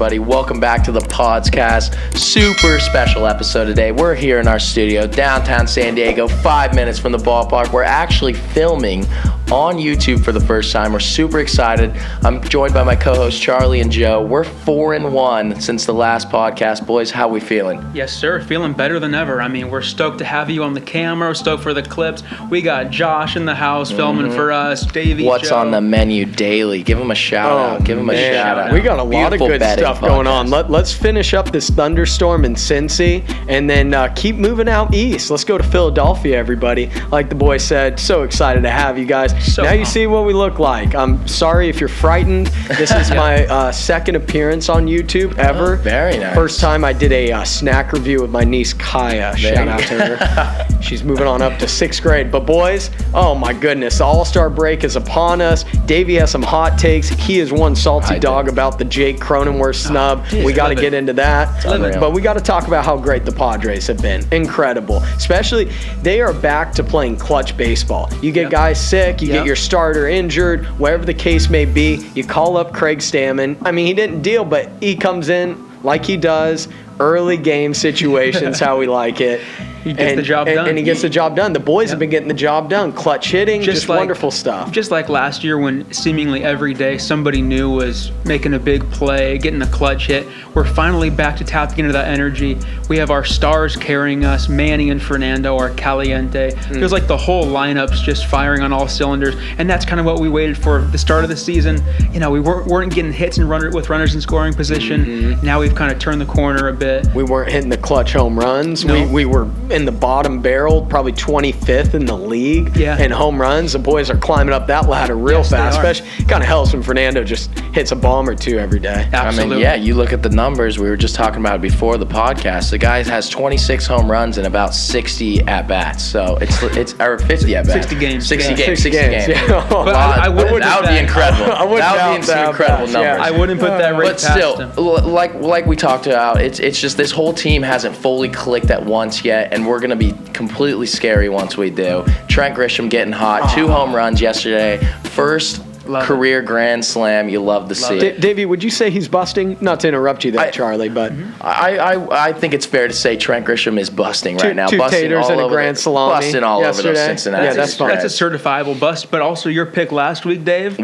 everybody? Welcome back to the Padscast. Super special episode today. We're here in our studio, downtown San Diego, 5 minutes from the ballpark. We're actually filming on YouTube for the first time. We're super excited. I'm joined by my co-hosts Charlie and Joe. We're 4-1 since the last podcast. Boys, how we feeling? Yes, sir. Feeling better than ever. I mean, we're stoked to have you on the camera. We're stoked for the clips. We got Josh in the house filming for us. Davey, What's Joe. on the menu daily? Give him a shout out. Give him a shout out. We got a lot of good stuff going on. Let's finish up this thunderstorm in Cincy and then keep moving out east. Let's go to Philadelphia, everybody. Like the boy said, so excited to have you guys. So now you see what we look like. I'm sorry if you're frightened. This is my second appearance on YouTube ever. Oh, very nice. First time I did a snack review with my niece Kaya. Shout out to her. She's moving on up to 6th grade. But boys, oh my goodness, the All-Star break is upon us. Davey has some hot takes. He is one salty dog about the Jake Cronenworth snub. We got to get into that. But we got to talk about how great the Padres have been. Incredible. Especially, they are back to playing clutch baseball. You get guys sick, you get your starter injured, whatever the case may be, you call up Craig Stammen. I mean, he didn't deal, but he comes in like he does, early game situations, how we like it. He gets the job done. And he gets the job done. The boys have been getting the job done. Clutch hitting, just wonderful stuff. Just like last year when seemingly every day somebody new was making a big play, getting a clutch hit. We're finally back to tapping into that energy. We have our stars carrying us, Manny and Fernando, our caliente. Feels like the whole lineup's just firing on all cylinders. And that's kind of what we waited for the start of the season. You know, we weren't getting hits and with runners in scoring position. Now we've kind of turned the corner a bit. We weren't hitting the clutch home runs. No. We were in the bottom barrel, probably 25th in the league in home runs. The boys are climbing up that ladder real fast. Especially kind of helps when Fernando just hits a bomb or two every day. Absolutely. I mean, you look at the numbers. We were just talking about it before the podcast. The guy has 26 home runs and about 60 at bats. So it's or 50 at bats. 60 games. 60 games. Yeah. But I wouldn't that would be incredible. That would be some incredible numbers. Yeah. I wouldn't put that rate But past still, him. like we talked about, it's just this whole team hasn't fully clicked at once yet, and we're gonna be completely scary once we do. Trent Grisham getting hot, 2 home runs yesterday, first career grand slam. You love to see it. Davey, would you say he's busting? Not to interrupt you there, Charlie, but I think it's fair to say Trent Grisham is busting right now. Two Busting taters all and a over grand salami busting all over those Cincinnati. Yeah, that's fine. That's a certifiable bust. But also your pick last week, Dave.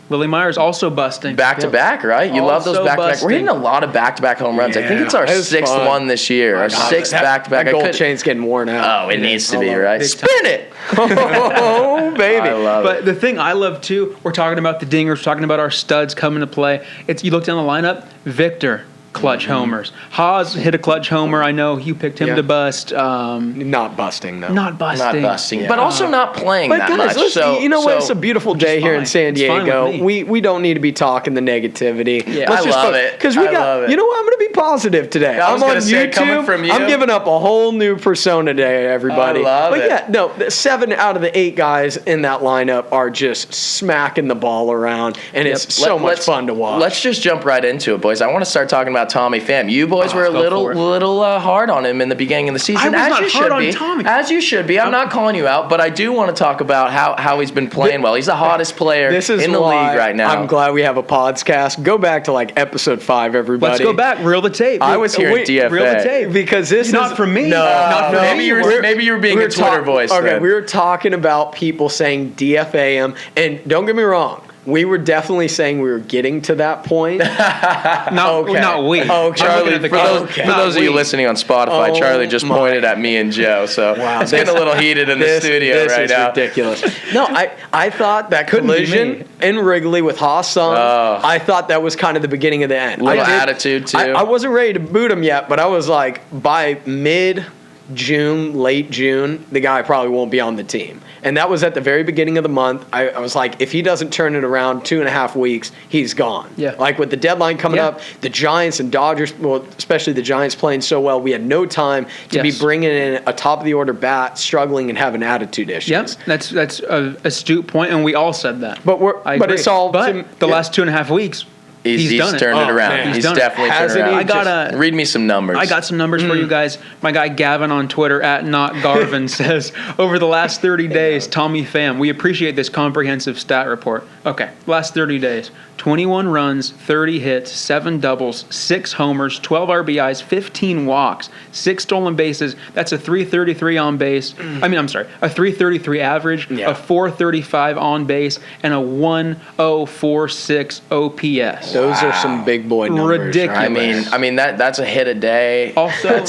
Willie Myers also busting. Back to back, right? You love those back to back. We're hitting a lot of back to back home runs. I think it's our 6th one this year. Our 6th back to back. That gold chain's getting worn out. Oh, it needs to be, right? Spin it! Oh, baby. I love But the thing I love too, we're talking about the dingers, we're talking about our studs coming to play. You look down the lineup, Victor, clutch homers. Haas hit a clutch homer. I know you picked him to bust. Not busting, though. Not busting. But also not playing But that guys, much. listen, you know what? It's a beautiful day here in San Diego. We don't need to be talking the negativity. Yeah, I love it. Because we got, you know what? I'm going to be positive today. I was I'm on gonna say, YouTube. coming from you. I'm giving up a whole new persona today, everybody. I love it. But yeah, no, 7 out of the 8 guys in that lineup are just smacking the ball around, and it's so much fun to watch. Let's just jump right into it, boys. I want to start talking about Tommy Pham. You boys were a little hard on him in the beginning of the season. I was not hard on Tommy. As you should be. I'm not calling you out, but I do want to talk about how he's been playing well. He's the hottest player in the league right now. I'm glad we have a Padscast. Go back to like episode 5, everybody. Let's go back. Reel the tape. I was here at DFA. Reel the tape. Because this is not for me. Not for me. Maybe you were being a Twitter voice. Okay, then. we were talking about people saying DFA him, and don't get me wrong. We were definitely saying we were getting to that point. Not we. Okay. Charlie, for those of you listening on Spotify, Charlie just pointed at me and Joe, so it's getting a little heated in the studio right now. This is ridiculous. No, I thought that collision in Wrigley with Hassan, I thought that was kind of the beginning of the end. A little attitude, too. I wasn't ready to boot him yet, but I was like, by mid-June, late June, the guy probably won't be on the team. And that was at the very beginning of the month. I was like, if he doesn't turn it around 2.5 weeks, he's gone. Yeah. Like with the deadline coming up, the Giants and Dodgers, well, especially the Giants playing so well, we had no time to be bringing in a top-of-the-order bat, struggling and having attitude issues. Yep, that's an astute point, and we all said that. But it's all... But the last 2.5 weeks, He's done it. turned it around. man. He's done it. definitely turned it Hasn't he? around. Read me some numbers. I got some numbers for you guys. My guy Gavin on Twitter @NotGarvin says, over the last 30 days, Tommy Pham, we appreciate this comprehensive stat report. Okay, last 30 days, 21 runs, 30 hits, 7 doubles, 6 homers, 12 RBIs, 15 walks, 6 stolen bases. That's a 333 on base. A 333 average, a 435 on base, and a 1046 OPS. Those are some big boy numbers. Ridiculous. I mean that's a hit a day. Also,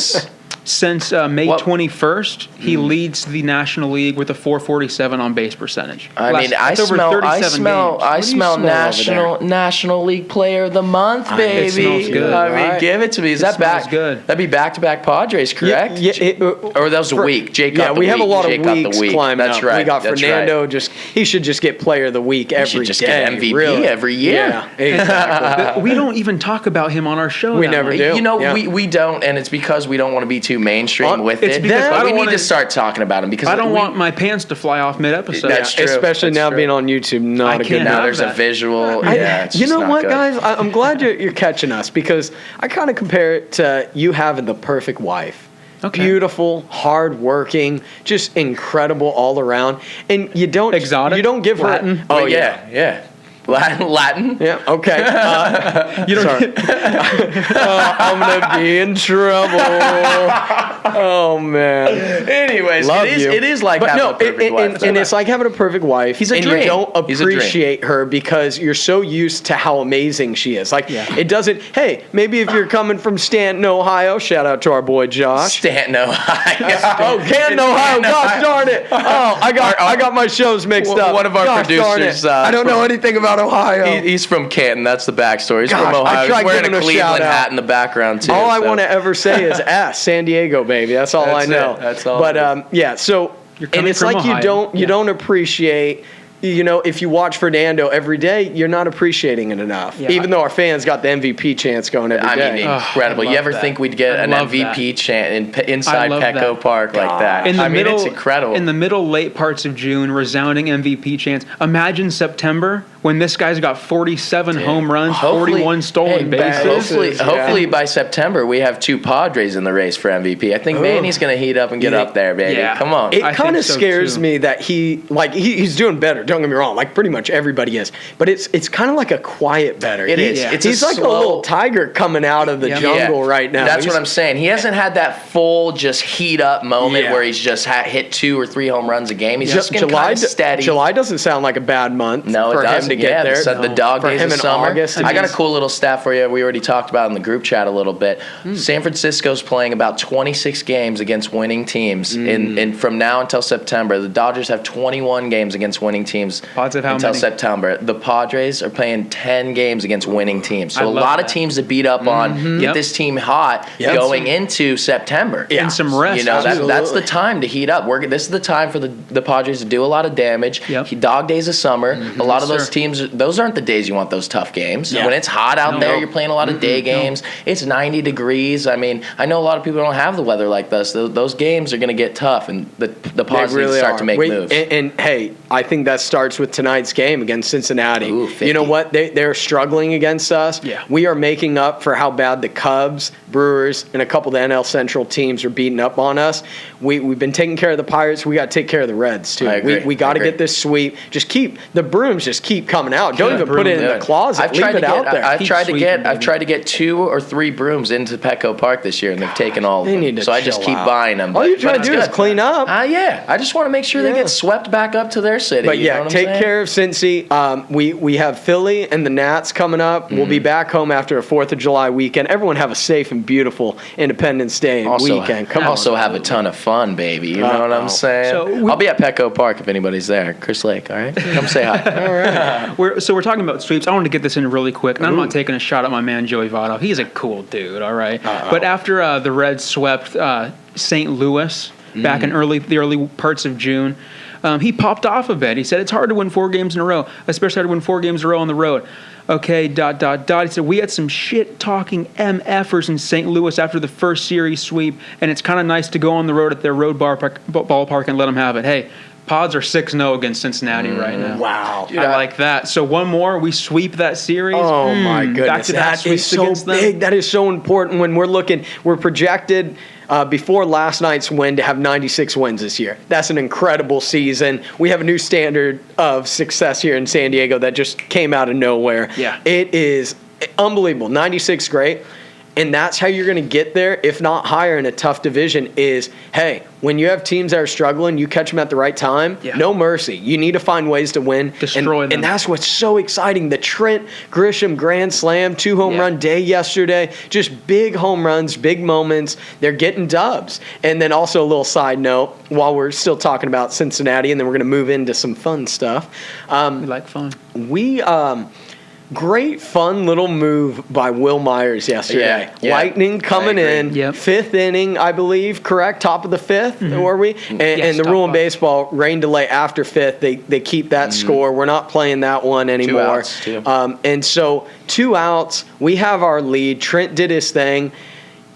since May 21st, he leads the National League with a 447 on base percentage. I smell National League Player of the Month, baby. It smells good. I mean, give it to me. Is that back? Good. That'd be back-to-back Padres, correct? Or that was a week. Jake got the we week. have a lot Jake of got weeks the week. climbing That's up. right. We got That's Fernando. Right. He should just get Player of the Week every day. Just get MVP every year. Yeah, exactly. We don't even talk about him on our show. We never do. You know, Yeah. we don't, and it's because we don't want to be too mainstream with it's it. because I we don't need wanna- to start talking about him because I don't want my pants to fly off mid-episode. That's true. Especially That's now true. being on YouTube. Not I a good can't now have there's a that. visual. I- Yeah, it's you just know not what, good. guys? I'm glad you're catching us because I kind of compare it to you having the perfect wife. Okay. Beautiful, hardworking, just incredible all around, and you don't Exotic? You don't give her. Latin? Oh But yeah. Latin. Yeah. Okay. You don't Sorry. I'm gonna be in trouble. Oh man. Anyways, Love it is you. it is like But having no, a perfect wife. and it's like having a perfect wife. He's a and dream. you don't He's a dream. appreciate her because you're so used to how amazing she is. Like it doesn't. Hey, maybe if you're coming from Stanton, Ohio, shout out to our boy Josh. Stanton, Ohio. Oh, Canton, Ohio! Gosh darn it! Oh, I got my shows mixed up. One of our Gosh darn producers, it. I don't know anything about Ohio. He's from Canton. That's the backstory. He's Gosh, from Ohio. I He's tried wearing giving a him a Cleveland shout-out. hat in the background too. All I so. want to ever say is San Diego, baby. That's all That's I know. it. That's all But it is. yeah, so You're and coming it's from like Ohio. you don't appreciate. You know, if you watch Fernando every day, you're not appreciating it enough. Yeah. Even though our fans got the MVP chance going every day. I mean, incredible. I You ever love think that. we'd get I an love MVP chant I inside love Petco that. Park like that? In the I mean, middle, it's incredible. In the middle, late parts of June, resounding MVP chants. Imagine September when this guy's got 47 home runs, 41 stolen bases. Hopefully by September we have 2 Padres in the race for MVP. I think Manny's going to heat up and get up there, baby. Yeah. Come on. It I kind think of so, scares too. me that he's doing better. Don't get me wrong. Like pretty much everybody is, but it's kind of like a quiet better. It is. Yeah. It's He's like slow- a little tiger coming out of the jungle right now. That's what I'm saying. He hasn't had that full just heat up moment Yeah. where he's just hit 2 or 3 home runs a game. He's just getting kind of steady. July doesn't sound like a bad month No, for it him doesn't. to get there. The dog for days him of in summer. August. I got a cool little stat for you. We already talked about in the group chat a little bit. Hmm. San Francisco's playing about 26 games against winning teams in from now until September. The Dodgers have 21 games against winning teams Pods have how until many? September. The Padres are playing 10 games against winning teams. So I a love lot of that. teams that beat up on get Yep. this team hot going into September. And some rest. You know, that's Absolutely. the time to heat up. This is the time for the Padres to do a lot of damage. Yep. Dog days of summer. A lot of Yes, those sir. teams, those aren't the days you want those tough games. Yeah. When it's hot out No. there, you're playing a lot of day games. It's 90 degrees. I mean, I know a lot of people don't have the weather like this. Those games are going to get tough, and the Padres need to start to make moves. And hey, I think that starts with tonight's game against Cincinnati. Ooh, 50. You know what? They're struggling against us. Yeah. We are making up for how bad the Cubs, Brewers, and a couple of the NL Central teams are beating up on us. We've been taking care of the Pirates. We got to take care of the Reds too. I agree. We got to I agree. get this sweep. Just keep the brooms. Just keep coming out. Don't even put it in the closet. Leave it out there. I've Keep tried to sweeping, get baby. 2 or 3 brooms into Petco Park this year, and they've taken all of They them. need to So I just chill keep out. buying them. All you but try to it's do is good. clean up. Yeah, I just want to make sure they Yeah. get swept back up to their city. But you know yeah, what I'm take saying? care of Cincy. We have Philly and the Nats coming up. We'll be back home after a 4th of July weekend. Everyone have a safe and beautiful Independendence Day and weekend. Come also on. have a ton of fun, baby. You know what I'm saying? So I'll be at Petco Park if anybody's there. Chris Lake, all right? Come say hi. We're talking about sweeps. I want to get this in really quick, and I'm not taking a shot at my man Joey Votto. He's a cool dude, all right. But after the Reds swept St. Louis back in the early parts of June, he popped off a bit. He said it's hard to win 4 games in a row, especially hard to win 4 games in a row on the road. Okay, ... He said, we had some shit-talking MFers in St. Louis after the first series sweep, and it's kind of nice to go on the road at their road ballpark and let them have it. Hey, Pods are 6-0 against Cincinnati right now. Wow. Dude, I like that. So one more, we sweep that series. Oh my goodness, Back-to-back that is sweeps so against them. big. That is so important when we're projected before last night's win to have 96 wins this year. That's an incredible season. We have a new standard of success here in San Diego that just came out of nowhere. Yeah. It is unbelievable. 96, great. And that's how you're going to get there, if not higher in a tough division, is, hey, when you have teams that are struggling, you catch them at the right time, no mercy. You need to find ways to win. Destroy them. And that's what's so exciting. The Trent Grisham grand slam, 2-home run day yesterday, just big home runs, big moments. They're getting dubs. And then also a little side note, while we're still talking about Cincinnati, and then we're going to move into some fun stuff. We like fun. Great, fun little move by Will Myers yesterday. Yeah. Lightning coming in, fifth inning, I believe, correct? Top of the fifth, were we? And the rule in baseball, rain delay after fifth, they keep that score. We're not playing that one anymore. 2 outs, and so 2 outs, we have our lead. Trent did his thing.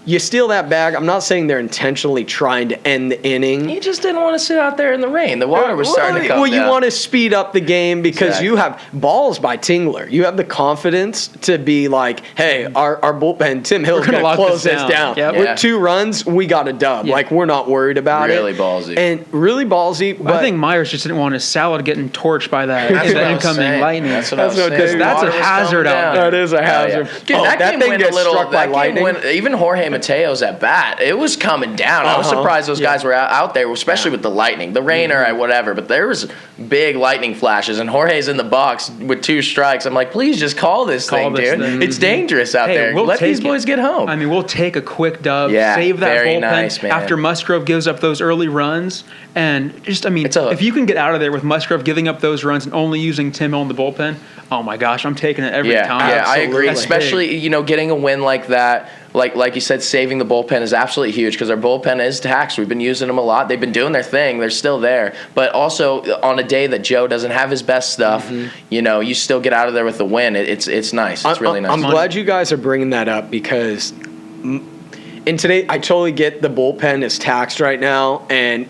You steal that bag. I'm not saying they're intentionally trying to end the inning. He just didn't want to sit out there in the rain. The water was starting to come down. You want to speed up the game because you have balls by Tingler. You have the confidence to be like, hey, our bullpen, Tim Hill's going to close this down. Yep. With 2 runs, we got a dub. Like, we're not worried about Really ballsy. And really ballsy. But I think Myers just didn't want his salad getting torched by that incoming lightning. That's what I was saying. Because that's a hazard out there. That is a hazard. Dude, that thing went gets a little. struck by lightning. Even Jorge Mateo's at bat, it was coming down. I was surprised those guys were out there, especially with the lightning, the rain or whatever. But there was big lightning flashes, and Jorge's in the box with 2 strikes. I'm like, please just call this thing, dude. It's dangerous out there. We'll Let these boys get home. I mean, we'll take a quick dub, Yeah, save that very bullpen nice, man. after Musgrove gives up those early runs. And just, I mean, if you can get out of there with Musgrove giving up those runs and only using Tim Hill in the bullpen, oh my gosh, I'm taking it every time. Yeah, I agree. That's Especially, getting a win like that, like you said, saving the bullpen is absolutely huge because our bullpen is taxed. We've been using them a lot. They've been doing their thing. They're still there. But also on a day that Joe doesn't have his best stuff, you still get out of there with the win. It's nice. It's really nice. I'm glad you guys are bringing that up because in today, I totally get the bullpen is taxed right now, and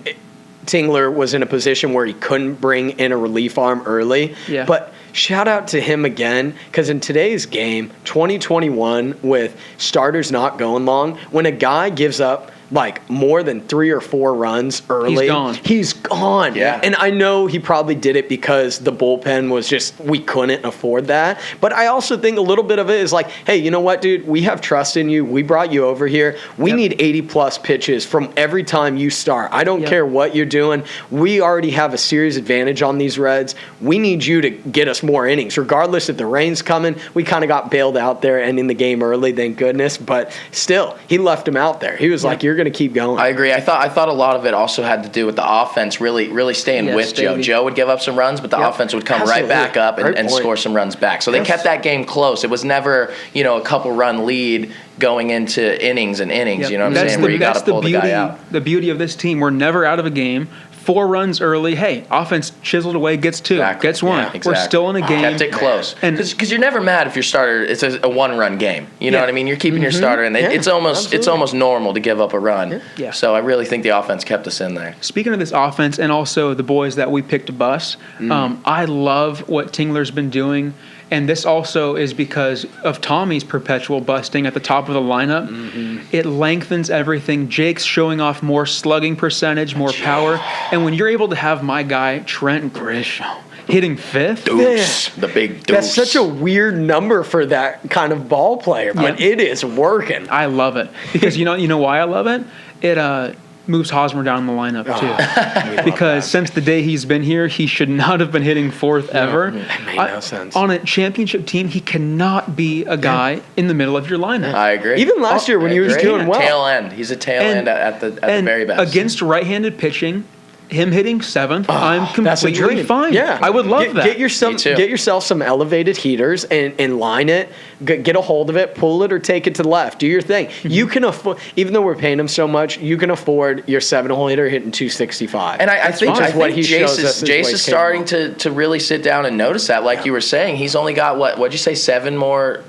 Tingler was in a position where he couldn't bring in a relief arm early. Yeah. But shout out to him again, because in today's game, 2021, with starters not going long, when a guy gives up like more than 3 or 4 runs early, he's gone. Yeah. And I know he probably did it because the bullpen was just, we couldn't afford that. But I also think a little bit of it is like, hey, you know what, dude? We have trust in you. We brought you over here. We need 80-plus pitches from every time you start. I don't care what you're doing. We already have a series advantage on these Reds. We need you to get us more innings. Regardless if the rain's coming, we kind of got bailed out there ending the game early, thank goodness. But still, he left him out there. He was like, you're going to keep going. I agree. I thought a lot of it also had to do with the offense really staying with Joe. Davey. Joe would give up some runs, but the offense would come right back up and score some runs back. So they kept that game close. It was never, a couple run lead going into innings and innings. You know what I'm saying? Where you got to pull the guy out. The beauty of this team, we're never out of a game. 4 runs early. Hey, offense chiseled away, gets 2, gets 1. Yeah, exactly. We're still in a game. Kept it close. Because you're never mad if your starter, it's a 1-run game. You know what I mean? You're keeping your starter, and it's almost normal to give up a run. Yeah. So I really think the offense kept us in there. Speaking of this offense and also the boys that we picked to bust, I love what Tingler's been doing. And this also is because of Tommy's perpetual busting at the top of the lineup. It lengthens everything. Jake's showing off more slugging percentage, more power. And when you're able to have my guy, Trent Grisham, hitting 5th. Deuce. The big deuce. That's such a weird number for that kind of ball player, but it is working. I love it. Because you know why I love it? It moves Hosmer down the lineup too. Because since the day he's been here, he should not have been hitting 4th ever. That made no sense. On a championship team, he cannot be a guy in the middle of your lineup. I agree. Even last year when he was doing well. Tail end. He's a tail end at the very best. Against right-handed pitching, him hitting 7th, I'm That's a completely dream. fine. Yeah, I would love that. Get yourself some elevated heaters and line it. Get a hold of it, pull it, or take it to the left. Do your thing. You can afford, even though we're paying him so much, you can afford your 7-hole hitter hitting 265. And I think Jace is starting to to really sit down and notice that. Like you were saying, he's only got what'd you say, 7 more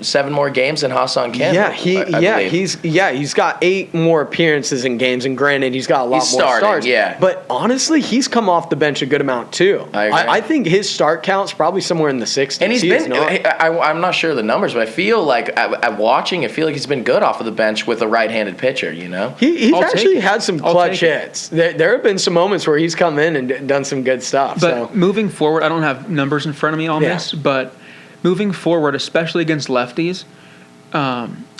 games than Hassan Kim. He's got 8 more appearances in games, and granted, he's got a lot more starts. Yeah, but honestly, honestly, he's come off the bench a good amount too. I agree. I think his start count's probably somewhere in the 60s. And I'm not sure of the numbers, but I feel like at watching, I feel like he's been good off of the bench with a right-handed pitcher, you know? He's actually had some clutch hits. There have been some moments where he's come in and done some good stuff. But moving forward, I don't have numbers in front of me on this, but moving forward, especially against lefties,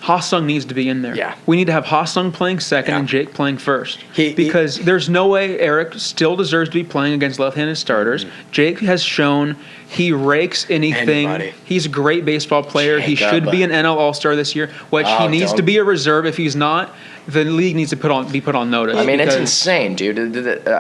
Ha-Sung needs to be in there. Yeah. We need to have Ha-Sung playing second and Jake playing first. Because there's no way Eric still deserves to be playing against left-handed starters. Jake has shown he rakes anything. Anybody. He's a great baseball player. He should be an NL All-Star this year, which he needs to be a reserve. If he's not, the league needs to be put on notice. I mean, it's insane, dude.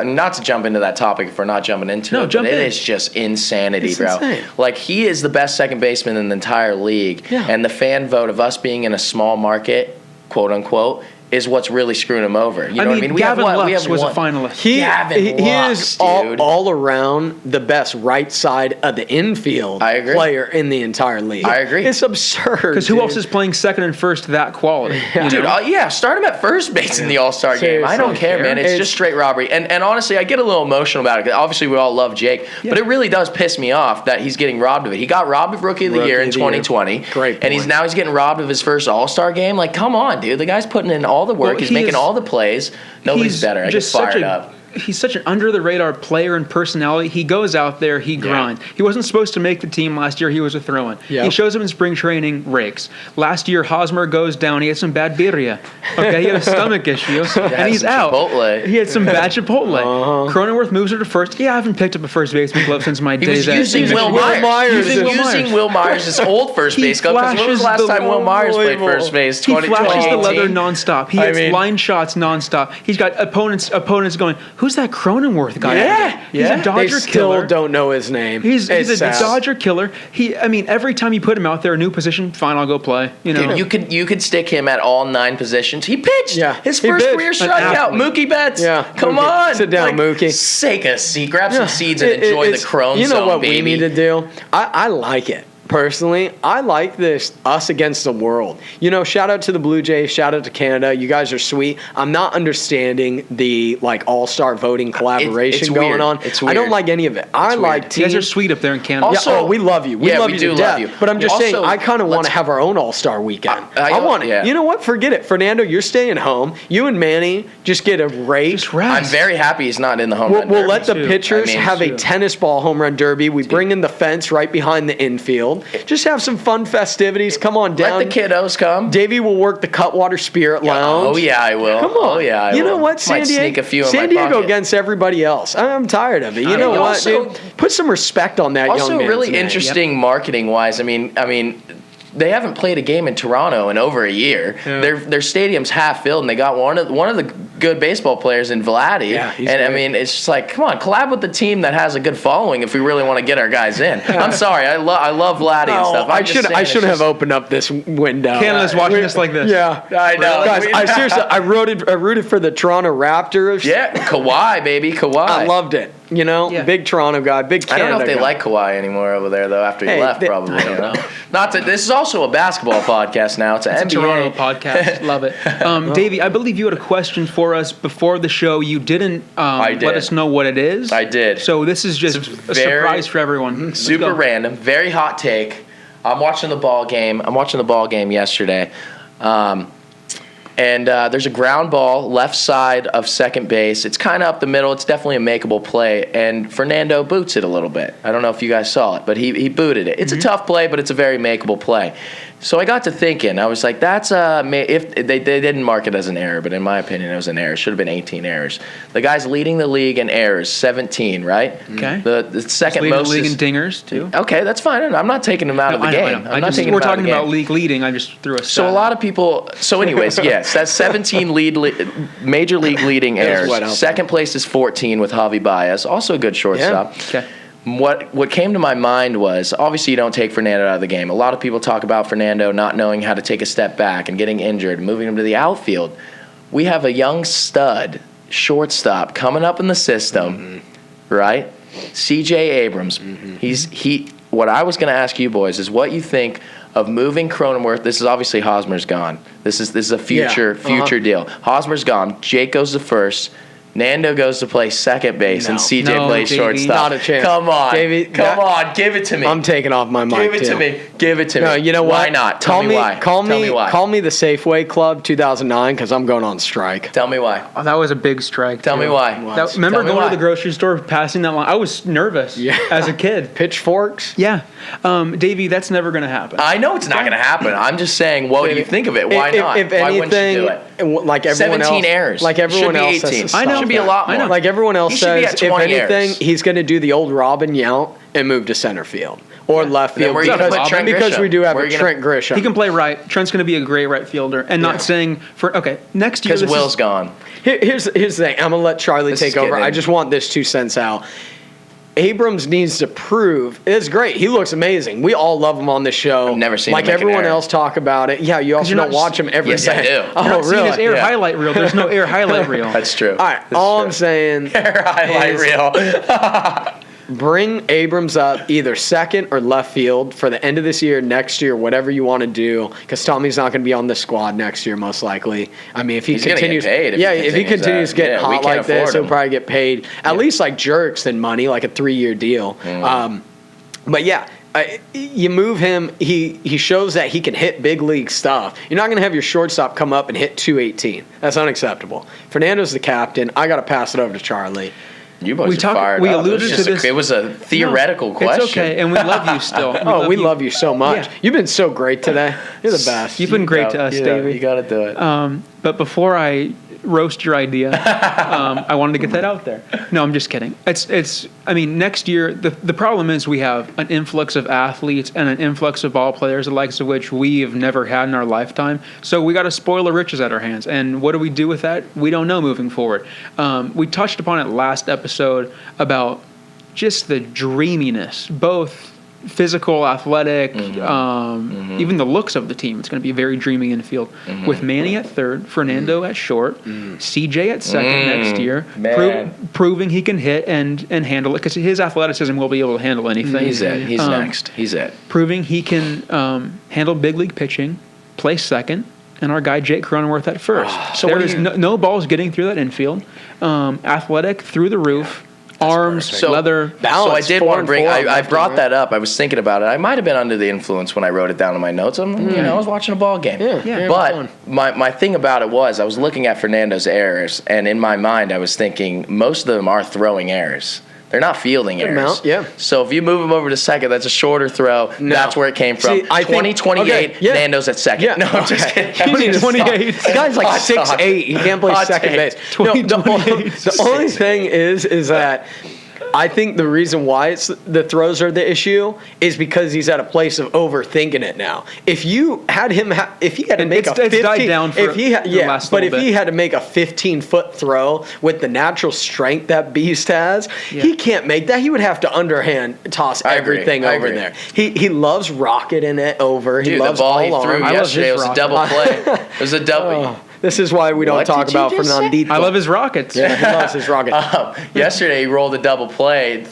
Not to jump into that topic if we're not jumping into it, but it is just insanity, bro. Insane. Like, he is the best second baseman in the entire league, and the fan vote of us being in a small market, quote unquote, is what's really screwing him over. You know what I mean? Gavin Lux was a finalist. He Lux, is all around the best right side of the infield player in the entire league. I agree. It's absurd. Because who else is playing second and first that quality? Yeah. Dude, start him at first base in the All-Star game. I don't care, man. It's just straight robbery. And honestly, I get a little emotional about it. Obviously, we all love Jake, but it really does piss me off that he's getting robbed of it. He got robbed of Rookie of the Year in 2020. Great. And he's getting robbed of his first All-Star game. Like, come on, dude. The guy's putting in all the work. He's making all the plays. Nobody's better. I get fired up. He's such an under-the-radar player and personality. He goes out there, he grinds. He wasn't supposed to make the team last year. He was a throw-in. He shows up in spring training, rakes. Last year, Hosmer goes down. He had some bad birria. Okay, he had a stomach issue, and he's out. Chipotle. He had some bad Chipotle. Cronenworth moves her to first. I haven't picked up a first baseman glove since my days at... He was using Will Myers. He was using Will Myers' his old first base glove. Because when was the last time Will Myers played first base? He flashes the leather nonstop. He hits line shots nonstop. He's got opponents going, who's that Cronenworth guy? He's a Dodger they still killer. Don't know his name. He's a Dodger killer. Every time you put him out there, a new position, fine, I'll go play. You know, dude, you could stick him at all 9 positions. He pitched. His first career strikeout. Mookie Betts. Come on, sit down, Mookie. Take a seat, grab some seeds, and enjoy the Chrome You know Zone, what baby. we need to do? I like it. Personally, I like this us against the world. You know, shout out to the Blue Jays, shout out to Canada. You guys are sweet. I'm not understanding the all-star voting collaboration going on. It's weird. I don't like any of it. I like teams. You guys are sweet up there in Canada. Also, we love you. We love you to death. But I'm just saying, I kind of want to have our own all-star weekend. I want it. Yeah. You know what? Forget it. Fernando, you're staying home. You and Manny just get a race. I'm very happy he's not in the home run derby. We'll let the pitchers have a tennis ball home run derby. We bring in the fence right behind the infield. Just have some fun festivities. Come on down. Let the kiddos come. Davey will work the Cutwater Spirit Lounge. Oh, yeah, I will. Come on. Oh, yeah, I will. You know what? Might sneak a few in San my Diego pocket. against everybody else. I'm tired of it. You know what, dude? Put some respect on that young man's Also, really name. interesting marketing-wise. I mean, they haven't played a game in Toronto in over a year. Yeah. Their stadium's half filled, and they got one of the good baseball players in Vladdy. Yeah, he's and great. I mean, it's just like, come on, collab with the team that has a good following if we really want to get our guys in. I'm sorry, I love Vladdy and stuff. I should have opened up this window. Canada's watching us like this. Yeah, I know. Guys, I seriously, I rooted for the Toronto Raptors. Yeah, Kawhi, baby, Kawhi. I loved it. You know, big Toronto guy, big Canada I don't know if they guy. like Kawhi anymore over there though. After he left, probably. You know? This is also a basketball podcast now. It's an NBA Toronto podcast. Love it. Davey, I believe you had a question for us before the show. You didn't let us know what it is. I did. So this is just a surprise for everyone. Super random, very hot take. I'm watching the ball game yesterday. And there's a ground ball left side of second base. It's kind of up the middle. It's definitely a makeable play. And Fernando boots it a little bit. I don't know if you guys saw it, but he booted it. It's a tough play, but it's a very makeable play. So I got to thinking. I was like, that's if they didn't mark it as an error, but in my opinion, it was an error. It should have been 18 errors. The guy's leading the league in errors, 17, right? Okay. The second most league in dingers too. Okay, that's fine. I'm not taking him out of the game. We're talking about league leading. I just threw a stat. So a lot of people. So anyways, yes, that's 17 major league leading errors. Second place is 14 with Javi Baez, also a good shortstop. Yeah. Okay. What came to my mind was, obviously you don't take Fernando out of the game. A lot of people talk about Fernando not knowing how to take a step back and getting injured, moving him to the outfield. We have a young stud shortstop coming up in the system, right? C.J. Abrams. What I was going to ask you boys is what you think of moving Cronenworth. This is obviously Hosmer's gone. This is a future deal. Hosmer's gone. Jake goes to first. Nando goes to play second base and CJ plays Davey, shortstop. not a chance. Come on, Davey, come on, give it to me. I'm taking off my mic. Give it to me. Give it to me. No, you know what? Why not? Tell me why. Call Tell me why. Call me the Safeway Club 2009 because I'm going on strike. Tell me why. Oh, that was a big strike. Tell me why. Remember Tell me going why. to the grocery store, passing that line? I was nervous as a kid. Pitchforks. Yeah. Davey, that's never going to happen. I know it's not going to happen. I'm just saying, what do you think of it? Why not? If Why wouldn't you do anything, it? like everyone 17 else, errors. like everyone Should be else, 18. I know. Should be a lot more. Like everyone else He should be says, at if 20 anything, errors. he's going to do the old Robin Yount and move to center field or left Then field where are you gonna put Trent because Grisham? we do have Where a are you Trent Grisham. He can play right. Trent's going to be a great right fielder. And not saying next year. Because Will's gone. Here's the thing. I'm going to let Charlie This take is over. getting I in. just want this 2 cents out. Abrams needs to prove it's great. He looks amazing. We all love him on the show. I've never seen him like make an everyone every else talk about it. Yeah, you also you're don't not- watch him every Yes, I day. do. Oh, You're not seeing his really? air Yeah. highlight reel. There's no air highlight reel. That's true. All right. All I'm saying, Highlight is reel. bring Abrams up either second or left field for the end of this year, next year, whatever you want to do. Because Tommy's not going to be on the squad next year, most likely. I mean, if he He's gonna get continues, paid if he continues that. getting Yeah, we hot can't like this, afford he'll him. probably get paid at least like jerks than money, like a 3-year deal. But yeah. You move him, he shows that he can hit big league stuff. You're not going to have your shortstop come up and hit 218. That's unacceptable. Fernando's the captain. I got to pass it over to Charlie. You boys We are fired we up. alluded to this. It was a theoretical question. It's okay, and we love you still. We love you so much. Yeah. You've been so great today. You're the best. You've been great to us, Davey. You got to do it. But before I roast your idea, I wanted to get that out there. No, I'm just kidding. I mean, next year, the problem is we have an influx of athletes and an influx of ball players, the likes of which we have never had in our lifetime. So we got a spoil of riches at our hands. And what do we do with that? We don't know moving forward. We touched upon it last episode about just the dreaminess, both physical, athletic, even the looks of the team. It's going to be very dreamy infield. With Manny at third, Fernando at short, CJ at second next year, proving he can hit and handle it because his athleticism will be able to handle anything. He's it. He's next. He's it. Proving he can handle big league pitching, play second, and our guy Jake Cronenworth at first. So there what is no balls getting through that infield. Athletic through the roof. Arms, leather. So I did want to bring. I brought right? that up. I was thinking about it. I might have been under the influence when I wrote it down in my notes. I was watching a ball game. Yeah. But my thing about it was I was looking at Fernando's errors, and in my mind I was thinking most of them are throwing errors. They're not fielding errors. amount, yeah. So if you move him over to second, that's a shorter throw. No. That's where it came from. See, I think- 2028, okay, yeah. Nando's at second. Yeah. No, I'm just kidding. He's I'm just 28. stop. The guy's like Hot 6'8". He can't play Hot second take. base. No, the only thing is that I think the reason why the throws are the issue is because he's at a place of overthinking it now. If you had him, if he had to make It's a 15, died down for if he the last but little if bit. he had to make a 15-foot throw with the natural strength that Beast has, he can't make that. He would have to underhand toss I agree. everything I over agree. there. He loves rocketing it over. He Dude, loves the ball he all threw arm. I love yesterday his was a rocket. double play. It was a double. This is why we don't What talk did you about just say? Fernandito. I love his rockets. Yeah, he loves his rocket. Yesterday, he rolled a double play,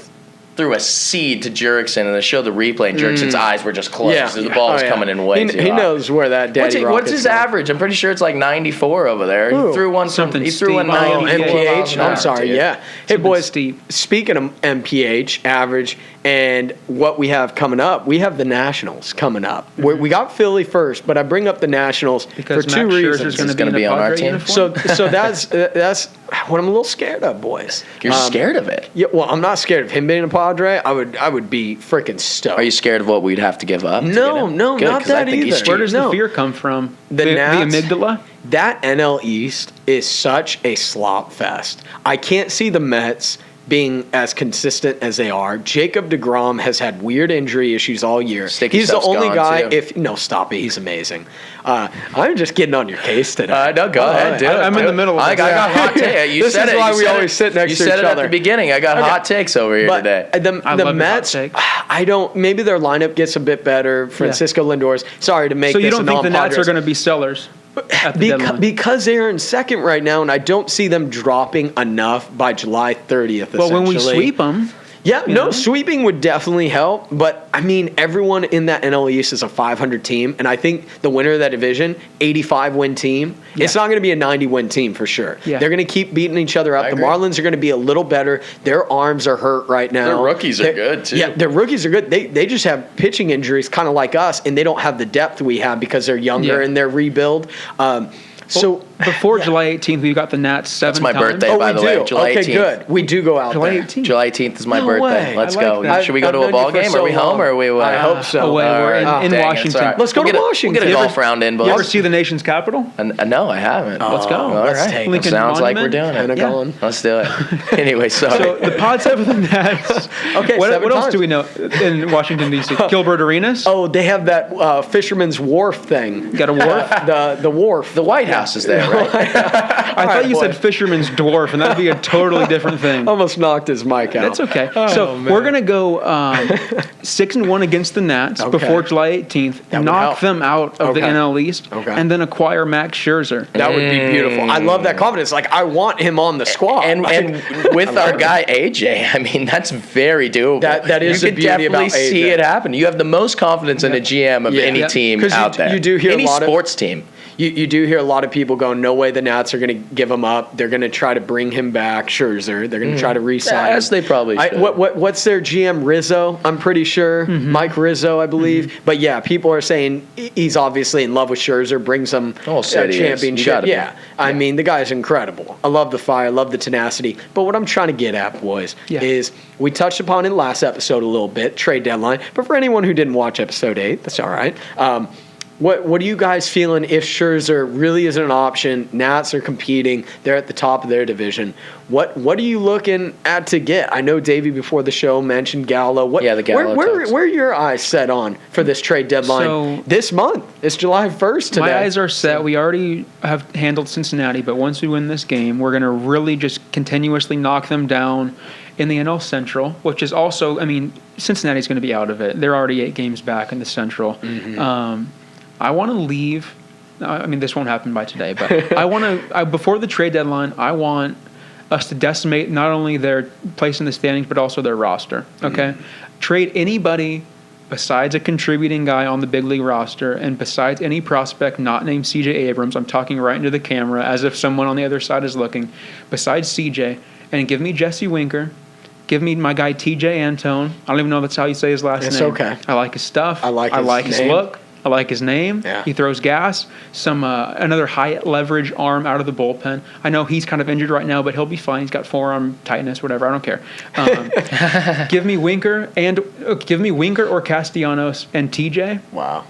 threw a seed to Jurickson, and they showed the replay, and Jurickson's eyes were just closed. The ball was coming in way too He hot. knows where that daddy What's rocket's his going. average? I'm pretty sure it's like 94 over there. Ooh. He threw one Something He threw a steep. 94. MPH. I'm sorry. Dude. Yeah. Hey, Something boys. steep. Speaking of MPH average and what we have coming up, we have the Nationals coming up. We got Philly first, but I bring up the Nationals Because for two Max reasons. Scherzer's going It's to gonna be be in a on our Padre team. uniform. So that's what I'm a little scared of, boys. You're scared of it. Yeah. Well, I'm not scared of him being a Padre. I would be freaking stoked. Are you scared of what we'd have to give up? to No, get him? no, Good, not 'cause I that think he's either. Where cheap. does No. the fear come from? The the Nats- amygdala? That NL East is such a slop fest. I can't see the Mets being as consistent as they are. Jacob deGrom has had weird injury issues all year. Sticky He's the stuff's only gone, guy. too. Stop it. He's amazing. I'm just getting on your case today. No, go ahead, dude. I'm in the middle of I it. got hot takes. You This said is it. why You we said always it. sit next you to said each it other. at the beginning. I got hot takes over here But today. the love your Mets, hot take. I don't. Maybe their lineup gets a bit better. Francisco Lindor's. Sorry to make So this you don't think the Nats non-Padres. are going to be sellers at the deadline? Because they're in second right now, and I don't see them dropping enough by July 30th. Well, when we essentially. sweep them, Yeah, You no, know? sweeping would definitely help. But, I mean, everyone in that NL East is a 500 team. And I think the winner of that division, 85-win team, it's not going to be a 90-win team for sure. Yeah. They're going to keep beating each other up. I The agree. Marlins are going to be a little better. Their arms are hurt right now. Their rookies are good, too. Yeah, their rookies are good. They just have pitching injuries, kind of like us, and they don't have the depth we have because they're younger and they're rebuild. So Before July 18th, we've got the Nats 7 my times. birthday, by we the way, do. July Okay, 18th. good. We do go out July there. 18th. July 18th is my No birthday. way. Let's I like go. that. Should we go I've to a known ball you for game? so Are we home long. or are we away? I hope so. Away. We're in Dang it, it's Washington. all right. Let's go We'll to get Washington. We'll get a You golf ever- round in, You ever boys. see the nation's capital? No, I haven't. Let's go. All Let's right. take it. Lincoln Sounds like we're Monument? doing it. Pentagon. Let's do it. Anyway, So so the Pods have the Nats. Okay, What 7 else times. do we know in Washington, D.C.? Gilbert Arenas? Oh, they have that Fisherman's Wharf thing. Got a wharf? The wharf. the White House is there, right? I thought you said Fisherman's Dwarf, and that'd be a totally different thing. Almost knocked his mic out. That's okay. Oh, So man. we're gonna go 6-1 against the Nats Okay. before July 18th. That would Knock help. them out of the Okay. NL East, Okay. and then acquire Max Scherzer. That would be beautiful. I love that confidence. Like, I want him on the squad. And with our guy AJ, I mean, that's very doable. That is you the could beauty definitely about see AJ. it happen. You have the most confidence in a GM of Yeah. any Yeah. team 'Cause out there. you do hear a any lot of- sports team. You do hear a lot of people going, no way the Nats are going to give him up. They're going to try to bring him back, Scherzer. They're going to try to re-sign As him. they probably should. What's their GM? Rizzo, I'm pretty sure. Mike Rizzo, I believe. But yeah, people are saying he's obviously in love with Scherzer, brings him Oh, a said he is. You championship. gotta be. Yeah, I mean, the guy's incredible. I love the fire, I love the tenacity. But what I'm trying to get at, boys, is we touched upon in last episode a little bit, trade deadline. But for anyone who didn't watch episode 8, that's all right. What are you guys feeling if Scherzer really isn't an option? Nats are competing. They're at the top of their division. What are you looking at to get? I know Davey before the show mentioned Gallo. The Gallo talks. Where are your eyes set on for this trade deadline So- this month? It's July 1st today. My eyes are set. We already have handled Cincinnati, but once we win this game, we're going to really just continuously knock them down in the NL Central, which is also, I mean, Cincinnati's going to be out of it. They're already 8 games back in the Central. I want to leave. I mean, this won't happen by today, but I want to, before the trade deadline, I want us to decimate not only their place in the standings, but also their roster. Okay? Trade anybody besides a contributing guy on the big league roster and besides any prospect not named C.J. Abrams. I'm talking right into the camera as if someone on the other side is looking. Besides C.J., and give me Jesse Winker. Give me my guy T.J. Antone. I don't even know if that's how you say his last It's name. okay. I like his stuff. I like his his name. look. I like his name. Yeah. He throws gas. Another high leverage arm out of the bullpen. I know he's kind of injured right now, but he'll be fine. He's got forearm tightness, whatever. I don't care. Give me Winker or Castellanos and TJ, Wow.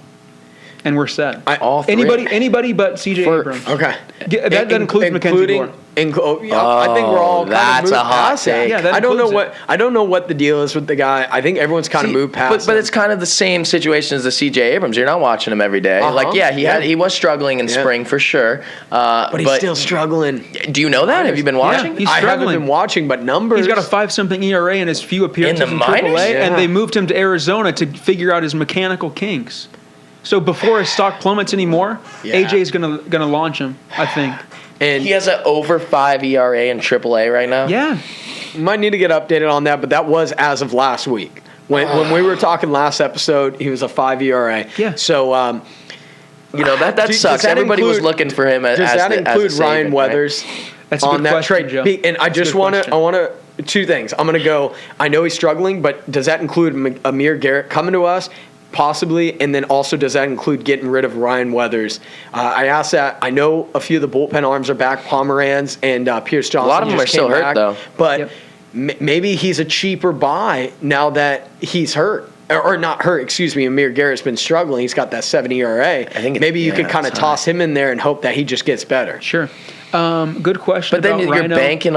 and we're set. All three. Anybody but CJ Abrams. Okay. That includes Mackenzie Gore. I think we're all kind that's of a moved hot past that. take. Yeah, that I don't know includes I don't know what the deal is with the guy. I think everyone's kind of moved past. But him. it's kind of the same situation as the C.J. Abrams. You're not watching him every day. Uh-huh. Like, he was struggling in spring for sure. but he's still struggling. Do you know that? Have you been watching? he's I haven't struggling. been watching, but numbers. He's got a 5-something ERA in his few appearances In in the minors? AAA, Yeah. and they moved him to Arizona to figure out his mechanical kinks. So before his stock plummets anymore, AJ is gonna launch him, I think. and He has an over 5 ERA in AAA right now. Yeah. might need to get updated on that, but that was as of last week. When we were talking last episode, he was a 5 ERA. Yeah. So That does sucks. that Everybody was include- looking for him as does that the, include as a Ryan saving, right? Weathers That's a on good that question, trade? Joe. And I That's a just good want question. to two things. I'm going to go. I know he's struggling, but does that include Amir Garrett coming to us? Possibly, and then also does that include getting rid of Ryan Weathers? I asked that. I know a few of the bullpen arms are back, Pomeranz and Pierce Johnson. lot of them just are still came hurt, back, though. But Yep. maybe he's a cheaper buy now that he's hurt. Or not hurt, excuse me. Amir Garrett's been struggling. He's got that 7 ERA. Maybe you could kind of it's toss him in there and hope that he just gets better. Sure. Good question. But then about you're Rhino. banking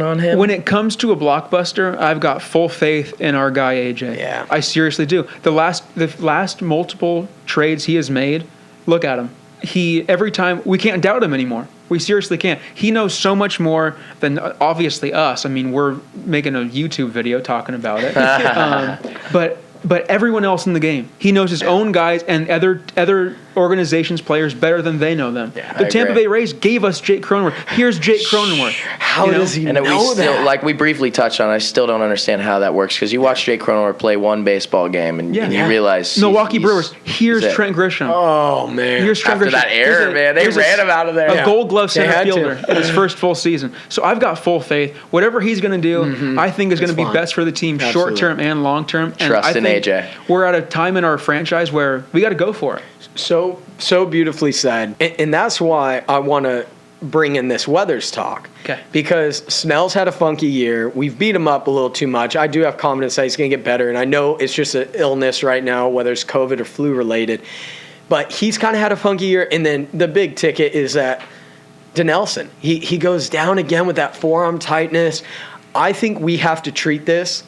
on him. When it comes to a blockbuster, I've got full faith in our guy AJ. Yeah. I seriously do. The last multiple trades he has made, look at him. Every time we can't doubt him anymore. We seriously can't. He knows so much more than obviously us. I mean, we're making a YouTube video talking about it. But but everyone else in the game. He knows his own guys and other organizations' players better than they know them. Yeah, the Tampa Bay Rays gave us Jake Cronenworth. Here's Jake Cronenworth. How does he know we still, that? like we briefly touched on, I still don't understand how that works because you watch Jake Cronenworth play one baseball game and you realize Milwaukee Brewers. Here's Trent Grisham. Oh man! Here's Trent After Grisham. that error, man, they ran him out of there. A Gold Glove center had fielder in his first full season. So I've got full faith. Whatever he's going to do, I think is going to be best for the team, short term and long term. And Trust in AJ. We're at a time in our franchise where we got to go for it. So beautifully said. And that's why I want to bring in this Weathers talk. Okay. Because Snell's had a funky year. We've beat him up a little too much. I do have confidence that he's going to get better. And I know it's just an illness right now, whether it's COVID or flu related. But he's kind of had a funky year. And then the big ticket is that Dinelson. He goes down again with that forearm tightness. I think we have to treat this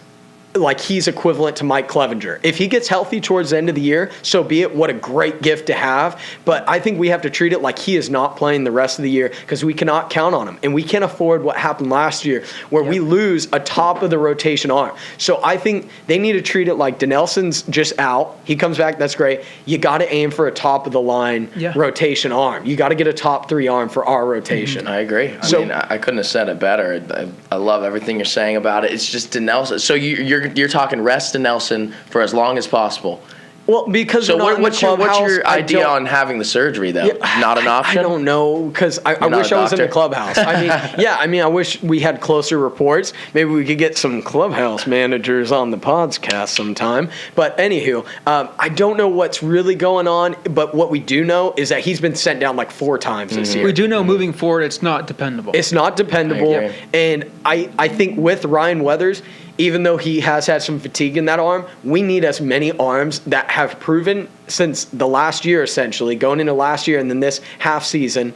like he's equivalent to Mike Clevenger. If he gets healthy towards the end of the year, so be it. What a great gift to have. But I think we have to treat it like he is not playing the rest of the year because we cannot count on him. And we can't afford what happened last year where we lose a top of the rotation arm. So I think they need to treat it like Dinelson's just out. He comes back, that's great. You got to aim for a top of the line rotation arm. You got to get a top 3 arm for our rotation. I agree. I couldn't have said it better. I love everything you're saying about it. It's just Dinelson. So you're talking rest Dinelson for as long as possible. Well, because what's your idea on having the surgery though? Not an option? I don't know because I wish I was in the clubhouse. I mean, I wish we had closer reports. Maybe we could get some clubhouse managers on the podcast sometime. But anywho, I don't know what's really going on. But what we do know is that he's been sent down like 4 times this year. We do know moving forward, it's not dependable. It's not dependable, and I think with Ryan Weathers, even though he has had some fatigue in that arm, we need as many arms that have proven since the last year, essentially, going into last year and then this half season,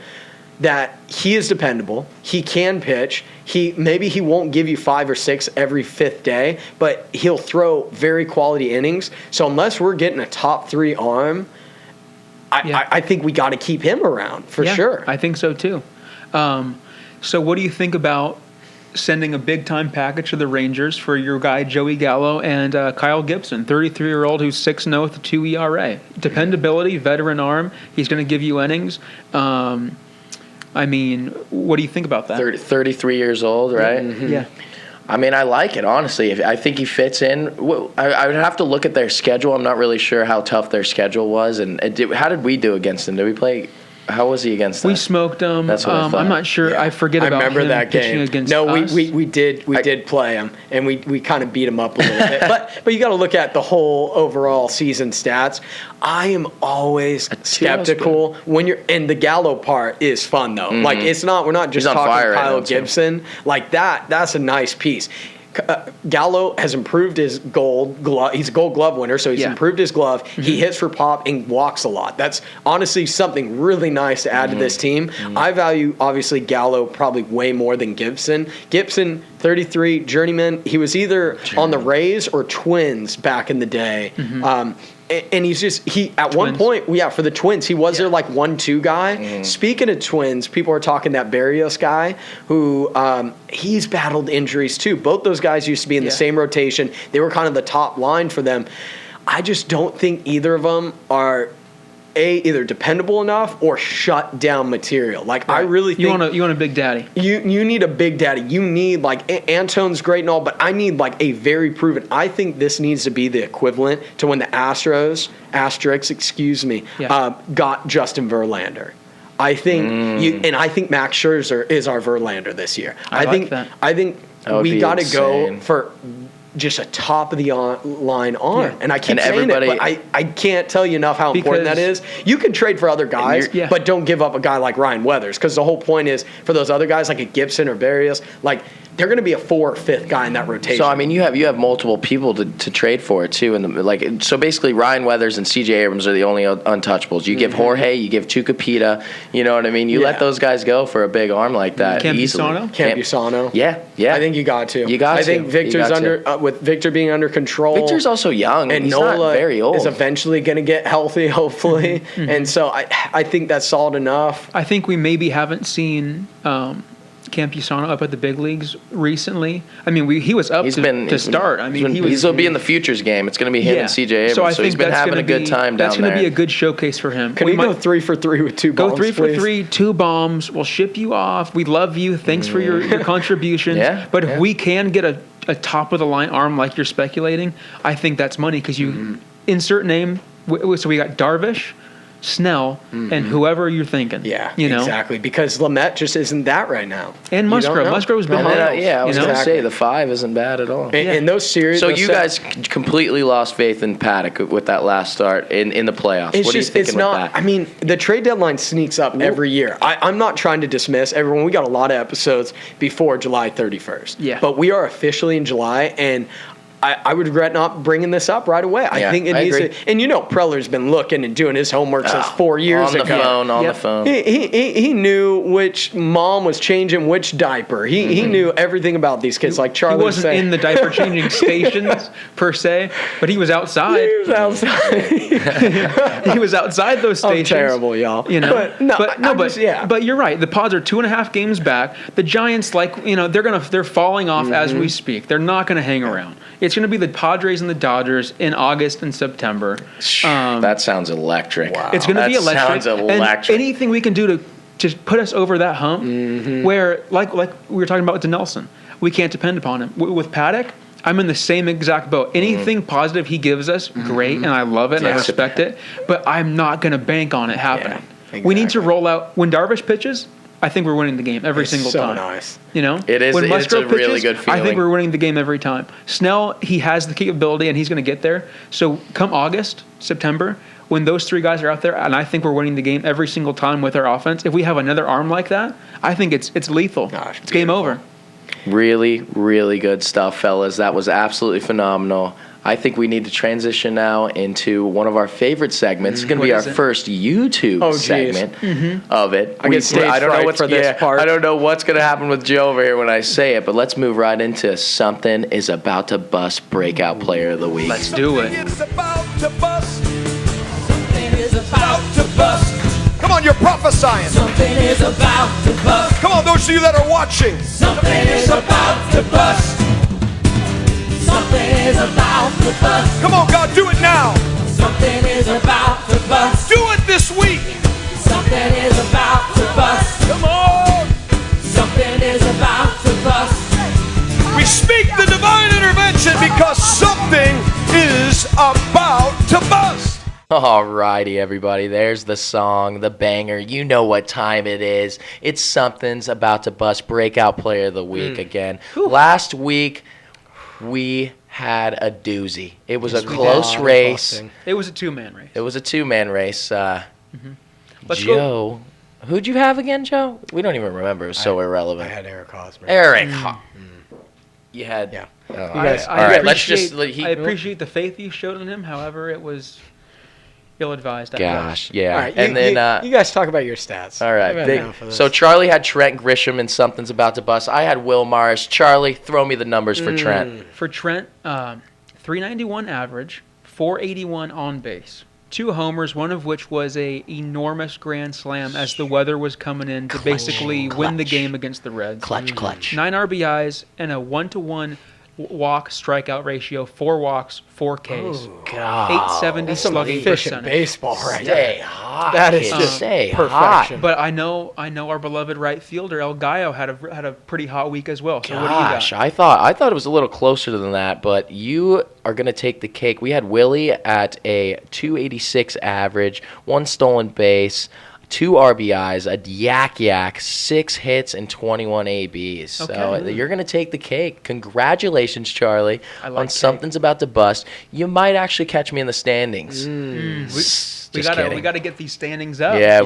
that he is dependable. He can pitch. Maybe he won't give you 5 or 6 every 5th day, but he'll throw very quality innings. So unless we're getting a top 3 arm, I think we got to keep him around for sure. I think so too. So what do you think about sending a big-time package to the Rangers for your guy Joey Gallo and Kyle Gibson, 33-year-old who's 6-0 with a 2 ERA. Dependability, veteran arm. He's going to give you innings. I mean, what do you think about that? 33 years old, right? Mm-hmm. Yeah. I mean, I like it, honestly. I think he fits in. I would have to look at their schedule. I'm not really sure how tough their schedule was. And how did we do against them? Did we play – how was he against them? We smoked him. That's what I thought. I'm not sure. Yeah. I forget about him that pitching game. Against no, us. we did play him, and we kind of beat him up a little bit. But you got to look at the whole overall season stats. I am always skeptical when you're – and the Gallo part is fun, though. Like, it's not – we're not just talking Kyle Gibson. Like, that's a nice piece. Gallo has improved his gold glove. He's a gold glove winner, so he's improved his glove. Mm-hmm. He hits for pop and walks a lot. That's honestly something really nice to add to this team. Mm-hmm. I value, obviously, Gallo probably way more than Gibson. Gibson, 33, journeyman. He was either on the Rays or Twins back in the day. Mm-hmm. And he's just at one point for the Twins he was their like 1-2 guy. Speaking of Twins, people are talking that Barrios guy who he's battled injuries too. Both those guys used to be in the same rotation. They were kind of the top line for them. I just don't think either of them are either dependable enough or shut down material. Like I really think you want a big daddy. You need a big daddy. You need like Antone's great and all, but I need like a very proven. I think this needs to be the equivalent to when the Asterix, got Justin Verlander. I think and I think Max Scherzer is our Verlander this year. I think we got to go for just a top of the line arm. Yeah. And I keep saying it, but I can't tell you enough how important that is. You can trade for other guys, but don't give up a guy like Ryan Weathers, because the whole point is for those other guys like a Gibson or Barrios, like they're going to be a 4th or 5th guy in that rotation. So I mean, you have multiple people to trade for it too, and so basically Ryan Weathers and C.J. Abrams are the only untouchables. You give Jorge, you give Tucapita, you know what I mean. You let those guys go for a big arm like that easily. Campusano. Yeah. I think you got to. I think Victor's with Victor being under control. Victor's also young, and he's Nola not very old. Is eventually going to get healthy, hopefully, and so I think that's solid enough. I think we maybe haven't seen Campusano up at the big leagues recently. I mean, he was up to start. I mean, he'll be in the futures game. It's going to be him and CJ Abrams. So I so think he's been having a good time down there. That's going to be a good showcase for him. Can we go 3 for 3 with 2 bombs? Go 3 for please? 3, 2 bombs. We'll ship you off. We love you. Thanks for your contributions. But if we can get a top of the line arm like you're speculating, I think that's money because you insert name. So we got Darvish, Snell, and whoever you're thinking. Yeah, you know? Exactly. Because Lamet just isn't that right now. And Musgrove. Musgrove's been I was going to say the 5 isn't bad at all. In those series. So you guys completely lost faith in Paddock with that last start in the playoffs. What are you thinking with that? I mean, the trade deadline sneaks up every year. I'm not trying to dismiss everyone. We got a lot of episodes before July 31st. Yeah. But we are officially in July, and I would regret not bringing this up right away. I think it needs to. And Preller's been looking and doing his homework since 4 years ago. On the phone. He knew which mom was changing which diaper. He knew everything about these kids, like Charlie. He wasn't in the diaper changing stations per se, but he was outside. He was outside. He was outside those stations. I'm terrible, y'all. But you're right. The Pods are 2.5 games back. The Giants, they're falling off as we speak. They're not going to hang around. It's going to be the Padres and the Dodgers in August and September. That sounds electric. Wow. It's going to be electric. Sounds electric. And anything we can do to put us over that hump, where like we were talking about with Nelson, we can't depend upon him. With Paddock, I'm in the same exact boat. Anything positive he gives us, great, and I love it and I respect it. But I'm not going to bank on it happening. Yeah, exactly. We need to roll out when Darvish pitches. I think we're winning the game every single time. Nice. It is. When Musgrove pitches, really good feeling. I think we're winning the game every time. Snell, he has the capability and he's going to get there. So come August, September, when those 3 guys are out there, and I think we're winning the game every single time with our offense. If we have another arm like that, I think it's lethal. Gosh, it's game over. Really, really good stuff, fellas. That was absolutely phenomenal. I think we need to transition now into one of our favorite segments. It's going to be our first YouTube segment of it. I don't know what's for this part. I don't know what's going to happen with Joe over here when I say it, but let's move right into something is about to bust breakout player of the week. Let's do it. It's about to bust. Something is about to bust. Come on, you're prophesying. Something is about to bust. Come on, those of you that are watching. Something is about to bust. Something is about to bust. Come on, God, do it now. Something is about to bust. Do it this week. Something is about to bust. Come on. Something is about to bust. We speak the divine intervention because something is about to bust. Alrighty, everybody. There's the song, the banger. You know what time it is. It's Something's About to Bust breakout player of the week again. Last week, we had a doozy. It was a close race. It was a 2-man race. It was a 2-man race. Joe, who'd you have again, Joe? We don't even remember. It was so irrelevant. I had Eric Hosmer. You had... Yeah. I appreciate the faith you showed in him. However, it was ill-advised. Gosh, yeah. All right, and then you guys talk about your stats. All right. So Charlie had Trent Grisham and Something's About to Bust. I had Will Morris. Charlie, throw me the numbers for Trent. For Trent, 391 average, 481 on base. 2 homers, one of which was a enormous grand slam as the weather was coming in to basically win the game against the Reds. Clutch. 9 RBIs and a 1-to-1 walk strikeout ratio, 4 walks, 4 Ks. Oh, God. 870 slugging percentage. Baseball right Stay hot. That is just perfection. But I know our beloved right fielder El Gallo had a pretty hot week as well. So what do you got? I thought it was a little closer than that, but you are going to take the cake. We had Willie at a 286 average, 1 stolen base, 2 RBIs, a yak, 6 hits, and 21 ABs. Okay. So you're going to take the cake. Congratulations, Charlie, on Something's About to Bust. You might actually catch me in the standings. We got to get these standings up. Yeah,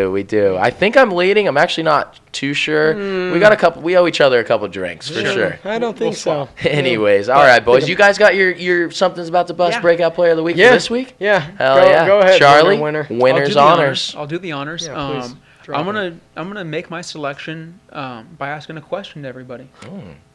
we do. I think I'm leading. I'm actually not too sure. We owe each other a couple drinks for sure. I don't think so. Anyways, all right, boys. You guys got your Something's About to Bust breakout player of the week for this week? Yeah. Hell yeah. Go ahead, Charlie. Winner's honors. I'll do the honors. Yeah, I'm gonna make my selection by asking a question to everybody.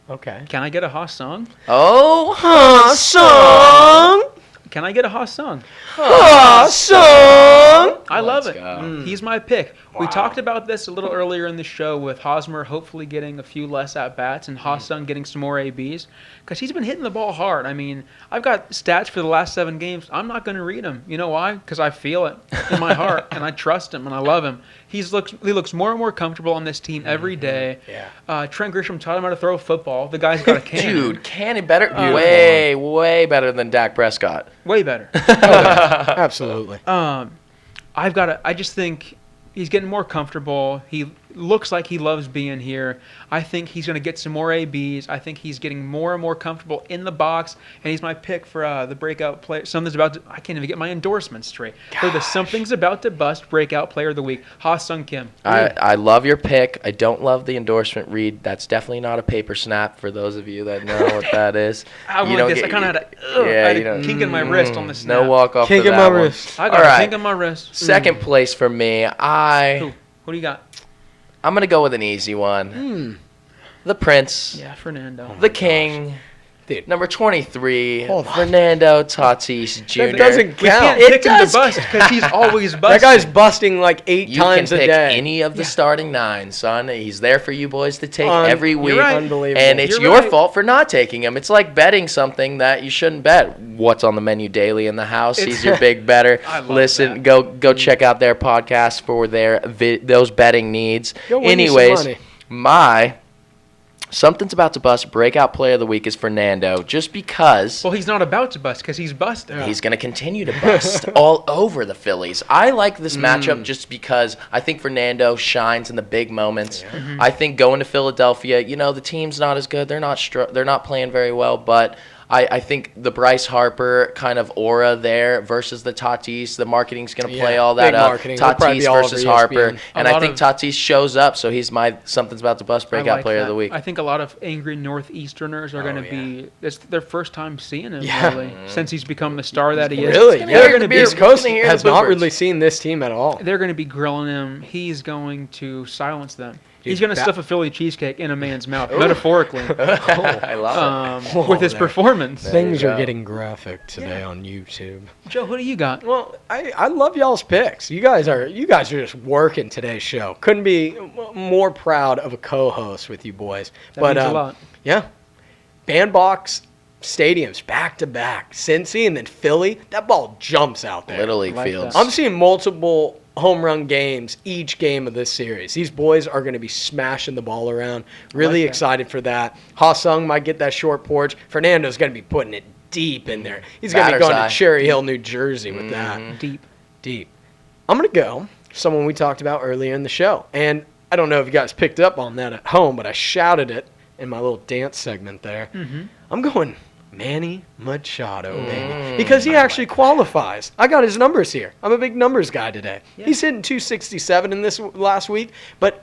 Okay. Can I get a Haas song? Oh, Haas song. Can I get a Haas song? Haas song. I love it. go. He's my pick. We talked about this a little earlier in the show with Hosmer hopefully getting a few less at-bats and Ha-Sung getting some more ABs because he's been hitting the ball hard. I mean, I've got stats for the last 7 games. I'm not going to read them. You know why? Because I feel it in my heart, and I trust him, and I love him. He looks more and more comfortable on this team every day. Yeah. Trent Grisham taught him how to throw a football. The guy's got a cannon. Dude, cannon better. Way better than Dak Prescott. Way better. Absolutely. I just think he's getting more comfortable. He looks like he loves being here. I think he's going to get some more ABs. I think he's getting more and more comfortable in the box, and he's my pick for the breakout player. I can't even get my endorsements straight. For the Something's About to Bust breakout player of the week, Ha-Sung Kim. I love your pick. I don't love the endorsement read. That's definitely not a paper snap for those of you that know what that is. I kind of had a kink in my wrist on the snap. No walk off Kink for in that my one. wrist. I got a kink in my wrist. Second place for me. Who do you got? I'm going to go with an easy one. The Prince. Yeah, Fernando. The King. Dude. Number 23, Hold on. Fernando Tatis Jr. That doesn't We count. can't pick him to bust because he's always busting. That guy's busting like 8 You times can a pick day. any of the starting 9, son. He's there for you boys to take every week. right. Unbelievable. And it's You're your right. fault for not taking him. It's like betting something that you shouldn't bet. What's on the menu daily in the house? He's your big better. I love Listen, that. go check out their podcast for those betting needs. Go win you some Anyways, money. my Something's About to Bust breakout player of the week is Fernando, just because Well, he's not about to bust because he's busting. he's going to continue to bust all over the Phillies. I like this matchup just because I think Fernando shines in the big moments. I think going to Philadelphia, the team's not as good. They're not playing very well, but I think the Bryce Harper kind of aura there versus the Tatis, the marketing's going to play all that big up. marketing. It'll probably Tatis be all versus over Harper. ESPN. And I think Tatis shows up, so he's my Something's About to Bust breakout player of the week. I think a lot of angry Northeasterners are going to be. It's their first time seeing him Yeah. really since he's become the star that he is. Really? gonna Yeah. hear They're the gonna be beer- East Coast hear the has not boopers. really seen this team at all. They're going to be grilling him. He's going to silence them. Dude, He's going to that- stuff a Philly cheesecake in a man's mouth, metaphorically, I love it. with his there. performance. Things you are go. getting graphic today on YouTube. Joe, who do you got? Well, I love y'all's picks. You guys are just working today's show. Couldn't be more proud of a co-host with you boys. That means a lot. Yeah, bandbox stadiums back to back. Cincy and then Philly. That ball jumps out there. Little League like fields. that. I'm seeing multiple home run games each game of this series. These boys are going to be smashing the ball around. Really that. excited for that. Ha-Sung might get that short porch. Fernando's going to be putting it deep in there. He's going to be Batter's going eye. to Cherry Hill, New Jersey with that. Deep. I'm going to go someone we talked about earlier in the show. And I don't know if you guys picked up on that at home, but I shouted it in my little dance segment there. I'm going Manny Machado, baby. Because he actually qualifies. I got his numbers here. I'm a big numbers guy today. Yeah. He's hitting 267 in this last week, but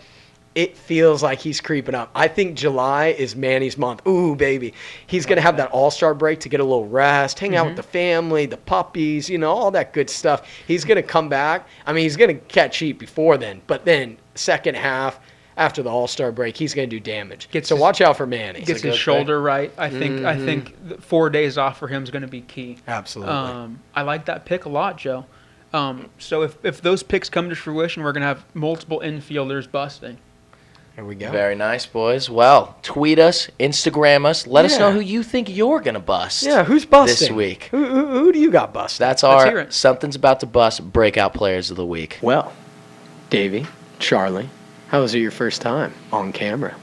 it feels like he's creeping up. I think July is Manny's month. Ooh, baby. He's going to have that all-star break to get a little rest, hang out with the family, the puppies, all that good stuff. He's going to come back. I mean, he's going to catch heat before then, but then second half, after the All-Star break, he's going to do damage. So watch out for Manny. Gets good his shoulder right. I think 4 days off for him is going to be key. Absolutely. I like that pick a lot, Joe. So if those picks come to fruition, we're going to have multiple infielders busting. Here we go. Very nice, boys. Well, tweet us, Instagram us. Let us Yeah. know who you think you're going to bust. Yeah, who's busting? This week. Who do you got busting? That's Let's hear our it. Something's About to Bust breakout players of the week. Well, Davey, Charlie, how was it your first time on camera?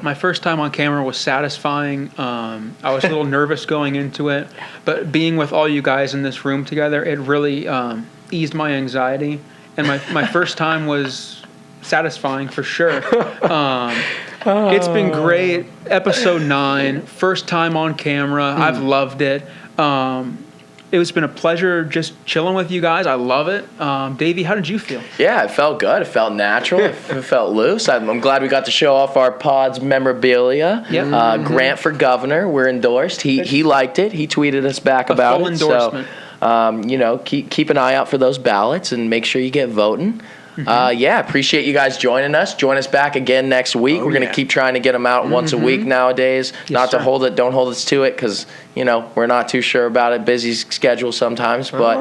My first time on camera was satisfying. I was a little nervous going into it, but being with all you guys in this room together, it really eased my anxiety. And my first time was satisfying for sure. It's been great. Episode 9, first time on camera. I've loved it. It's been a pleasure just chilling with you guys. I love it. Davey, how did you feel? Yeah, it felt good. It felt natural. It felt loose. I'm glad we got to show off our Pods memorabilia. Yep. Grant for governor. We're endorsed. He liked it. He tweeted us back about full it. endorsement. So, keep an eye out for those ballots and make sure you get voting. Yeah, appreciate you guys joining us. Join us back again next week. We're going to keep trying to get them out once a week nowadays. Not to don't hold us to it because, we're not too sure about it. Busy schedule sometimes, but.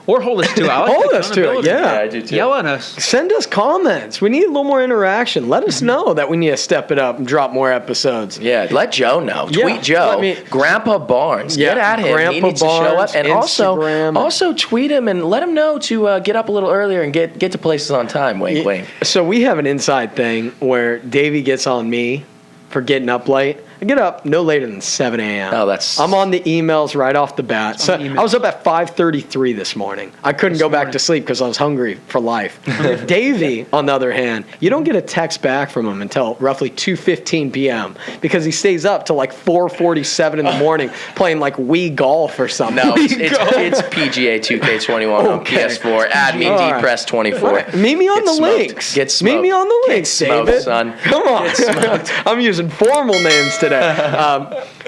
Or hold us to it. Hold us to it, yeah. I do too. Yell at us. Send us comments. We need a little more interaction. Let us know that we need to step it up and drop more episodes. Yeah, let Joe know. Yeah, Tweet Joe. Grandpa Barnes. Get at him. Grandpa He needs to show Barnes, up. And Instagram. also tweet him and let him know to get up a little earlier and get to places on time. Wink, wink. So we have an inside thing where Davey gets on me for getting up late. I get up no later than 7 a.m. Oh, that's... I'm on the emails right off the bat. So I was up at 5:33 this morning. I couldn't go back to sleep because I was hungry for life. Davey, on the other hand, you don't get a text back from him until roughly 2:15 p.m. because he stays up till like 4:47 in the morning playing like Wii golf or something. No, it's PGA 2K21 on PS4. Add me, DPress24. Meet me on Get the smoked. links. Get smoked. Meet me on the links, Get smoked, David. son. Come on. Get smoked. I'm using formal names today.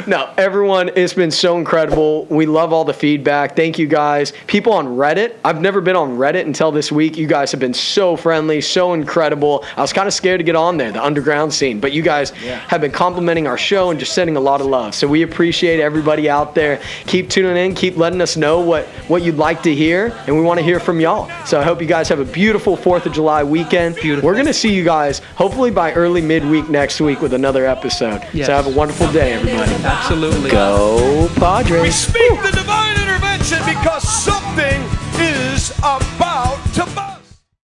No, everyone, it's been so incredible. We love all the feedback. Thank you guys. People on Reddit. I've never been on Reddit until this week. You guys have been so friendly, so incredible. I was kind of scared to get on there, the underground scene, but you guys have been complimenting our show and just sending a lot of love. So we appreciate everybody out there. Keep tuning in. Keep letting us know what you'd like to hear, and we want to hear from y'all. So I hope you guys have a beautiful 4th of July weekend. Beautiful. We're going to see you guys hopefully by early midweek next week with another episode. Yes. So have a wonderful day, everybody. Absolutely. Go Padres. We speak the divine intervention because something is about to bust.